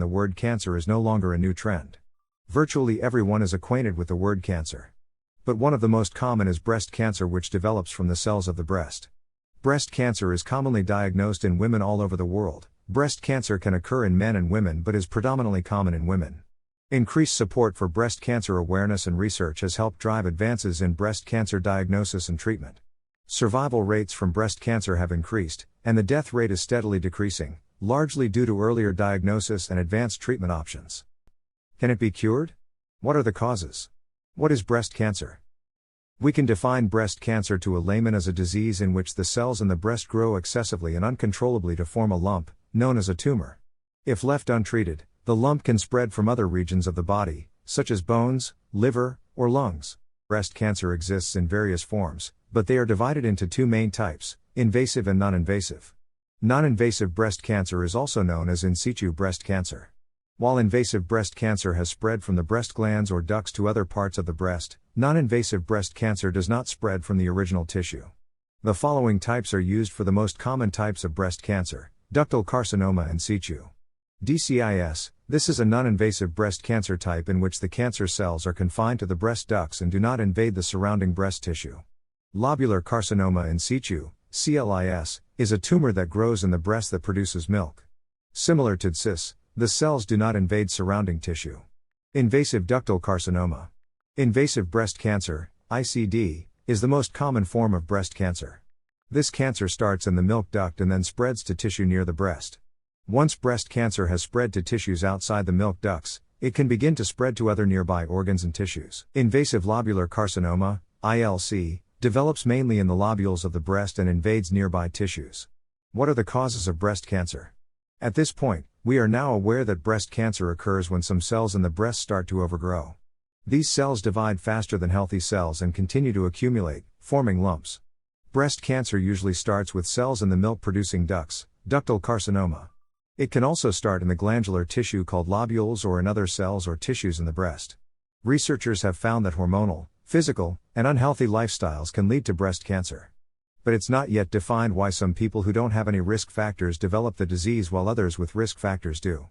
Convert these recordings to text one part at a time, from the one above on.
The word cancer is no longer a new trend. Virtually everyone is acquainted with the word cancer. But one of the most common is breast cancer, which develops from the cells of the breast. Breast cancer is commonly diagnosed in women all over the world. Breast cancer can occur in men and women but is predominantly common in women. Increased support for breast cancer awareness and research has helped drive advances in breast cancer diagnosis and treatment. Survival rates from breast cancer have increased, and the death rate is steadily decreasing, largely due to earlier diagnosis and advanced treatment options. Can it be cured? What are the causes? What is breast cancer? We can define breast cancer to a layman as a disease in which the cells in the breast grow excessively and uncontrollably to form a lump, known as a tumor. If left untreated, the lump can spread from other regions of the body, such as bones, liver, or lungs. Breast cancer exists in various forms, but they are divided into two main types: invasive and non-invasive. Non-invasive breast cancer is also known as in situ breast cancer. While invasive breast cancer has spread from the breast glands or ducts to other parts of the breast, non-invasive breast cancer does not spread from the original tissue. The following types are used for the most common types of breast cancer: ductal carcinoma in situ. DCIS, this is a non-invasive breast cancer type in which the cancer cells are confined to the breast ducts and do not invade the surrounding breast tissue. Lobular carcinoma in situ, CLIS, is a tumor that grows in the breast that produces milk. Similar to CIS, the cells do not invade surrounding tissue. Invasive ductal carcinoma. Invasive breast cancer, ICD, is the most common form of breast cancer. This cancer starts in the milk duct and then spreads to tissue near the breast. Once breast cancer has spread to tissues outside the milk ducts, it can begin to spread to other nearby organs and tissues. Invasive lobular carcinoma, ILC, develops mainly in the lobules of the breast and invades nearby tissues. What are the causes of breast cancer? At this point, we are now aware that breast cancer occurs when some cells in the breast start to overgrow. These cells divide faster than healthy cells and continue to accumulate, forming lumps. Breast cancer usually starts with cells in the milk-producing ducts, ductal carcinoma. It can also start in the glandular tissue called lobules or in other cells or tissues in the breast. Researchers have found that hormonal, physical, and unhealthy lifestyles can lead to breast cancer. But it's not yet defined why some people who don't have any risk factors develop the disease while others with risk factors do.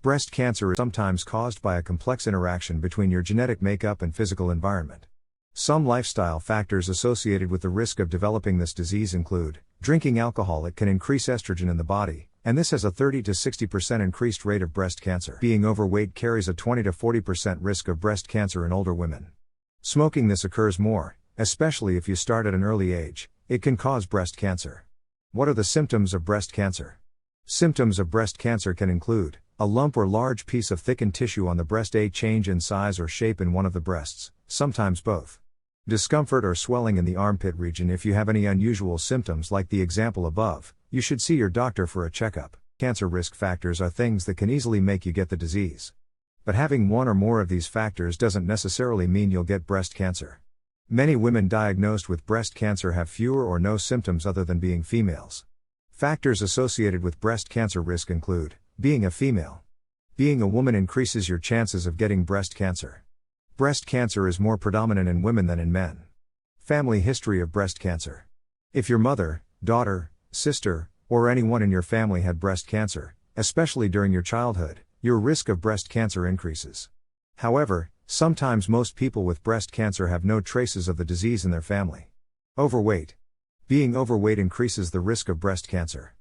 Breast cancer is sometimes caused by a complex interaction between your genetic makeup and physical environment. Some lifestyle factors associated with the risk of developing this disease include drinking alcohol. It can increase estrogen in the body, and this has a 30 to 60% increased rate of breast cancer. Being overweight carries a 20 to 40% risk of breast cancer in older women. Smoking. This occurs more, especially if you start at an early age. It can cause breast cancer. What are the symptoms of breast cancer? Symptoms of breast cancer can include a lump or large piece of thickened tissue on the breast, a change in size or shape in one of the breasts, sometimes both. Discomfort or swelling in the armpit region. If you have any unusual symptoms like the example above, you should see your doctor for a checkup. Cancer risk factors are things that can easily make you get the disease. But having one or more of these factors doesn't necessarily mean you'll get breast cancer. Many women diagnosed with breast cancer have fewer or no symptoms other than being females. Factors associated with breast cancer risk include being a female. Being a woman increases your chances of getting breast cancer. Breast cancer is more predominant in women than in men. Family history of breast cancer. If your mother, daughter, sister, or anyone in your family had breast cancer, especially during your childhood, your risk of breast cancer increases. However, sometimes most people with breast cancer have no traces of the disease in their family. Overweight. Being overweight increases the risk of breast cancer.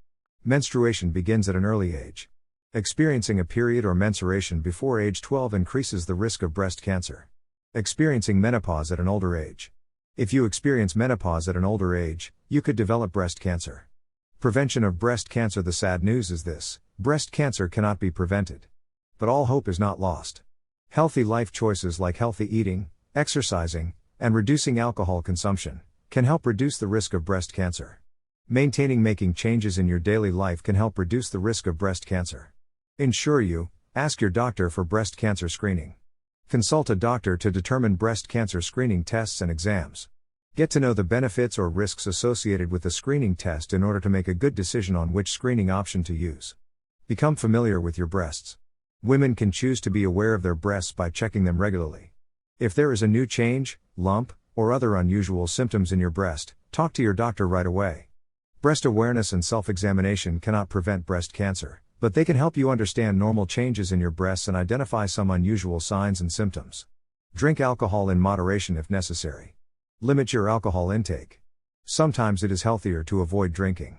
Menstruation begins at an early age. Experiencing a period or menstruation before age 12 increases the risk of breast cancer. Experiencing menopause at an older age. If you experience menopause at an older age, you could develop breast cancer. Prevention of breast cancer. The sad news is this: breast cancer cannot be prevented. But all hope is not lost. Healthy life choices like healthy eating, exercising, and reducing alcohol consumption can help reduce the risk of breast cancer. Making changes in your daily life can help reduce the risk of breast cancer. Ensure you ask your doctor for breast cancer screening. Consult a doctor to determine breast cancer screening tests and exams. Get to know the benefits or risks associated with the screening test in order to make a good decision on which screening option to use. Become familiar with your breasts. Women can choose to be aware of their breasts by checking them regularly. If there is a new change, lump, or other unusual symptoms in your breast, talk to your doctor right away. Breast awareness and self-examination cannot prevent breast cancer, but they can help you understand normal changes in your breasts and identify some unusual signs and symptoms. Drink alcohol in moderation if necessary. Limit your alcohol intake. Sometimes it is healthier to avoid drinking.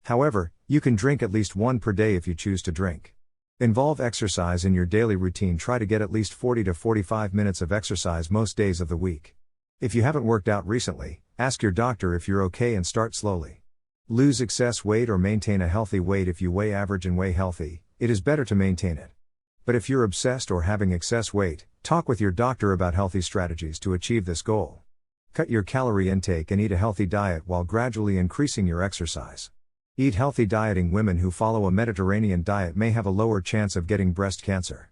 However, you can drink at least one per day if you choose to drink. Involve exercise in your daily routine. Try to get at least 40 to 45 minutes of exercise most days of the week. If you haven't worked out recently, ask your doctor if you're okay and start slowly. Lose excess weight or maintain a healthy weight. If you weigh average and weigh healthy, it is better to maintain it. But if you're obsessed or having excess weight, talk with your doctor about healthy strategies to achieve this goal. Cut your calorie intake and eat a healthy diet while gradually increasing your exercise. Eat healthy. Dieting women who follow a Mediterranean diet may have a lower chance of getting breast cancer.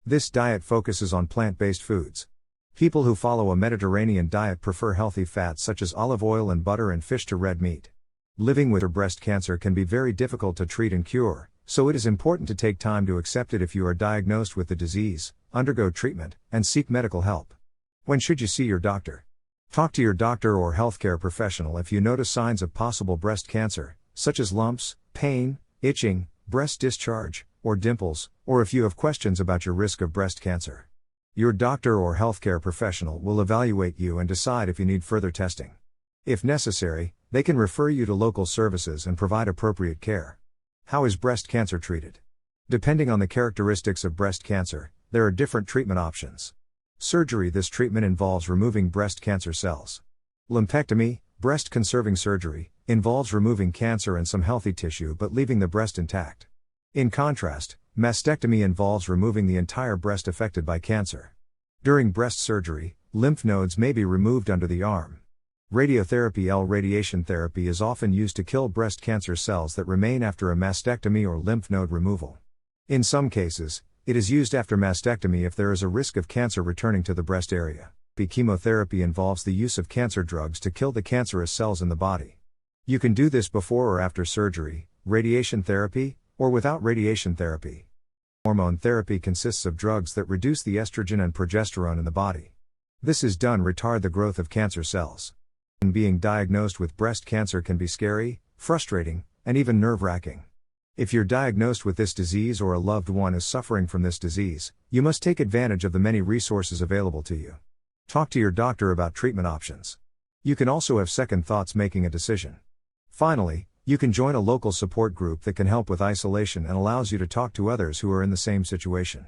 This diet focuses on plant-based foods. People who follow a Mediterranean diet prefer healthy fats such as olive oil and butter and fish to red meat. Living with breast cancer can be very difficult to treat and cure, so it is important to take time to accept it. If you are diagnosed with the disease, undergo treatment, and seek medical help. When should you see your doctor? Talk to your doctor or healthcare professional if you notice signs of possible breast cancer, such as lumps, pain, itching, breast discharge, or dimples, or if you have questions about your risk of breast cancer. Your doctor or healthcare professional will evaluate you and decide if you need further testing. If necessary, they can refer you to local services and provide appropriate care. How is breast cancer treated? Depending on the characteristics of breast cancer, there are different treatment options. Surgery. This treatment involves removing breast cancer cells. Lumpectomy, breast conserving surgery, involves removing cancer and some healthy tissue but leaving the breast intact. In contrast, mastectomy involves removing the entire breast affected by cancer. During breast surgery, lymph nodes may be removed under the arm. Radiotherapy. Radiation therapy is often used to kill breast cancer cells that remain after a mastectomy or lymph node removal. In some cases, it is used after mastectomy if there is a risk of cancer returning to the breast area. Chemotherapy involves the use of cancer drugs to kill the cancerous cells in the body. You can do this before or after surgery, radiation therapy, or without radiation therapy. Hormone therapy consists of drugs that reduce the estrogen and progesterone in the body. This is done to retard the growth of cancer cells. Being diagnosed with breast cancer can be scary, frustrating, and even nerve-wracking. If you're diagnosed with this disease or a loved one is suffering from this disease, you must take advantage of the many resources available to you. Talk to your doctor about treatment options. You can also have second thoughts making a decision. Finally, you can join a local support group that can help with isolation and allows you to talk to others who are in the same situation.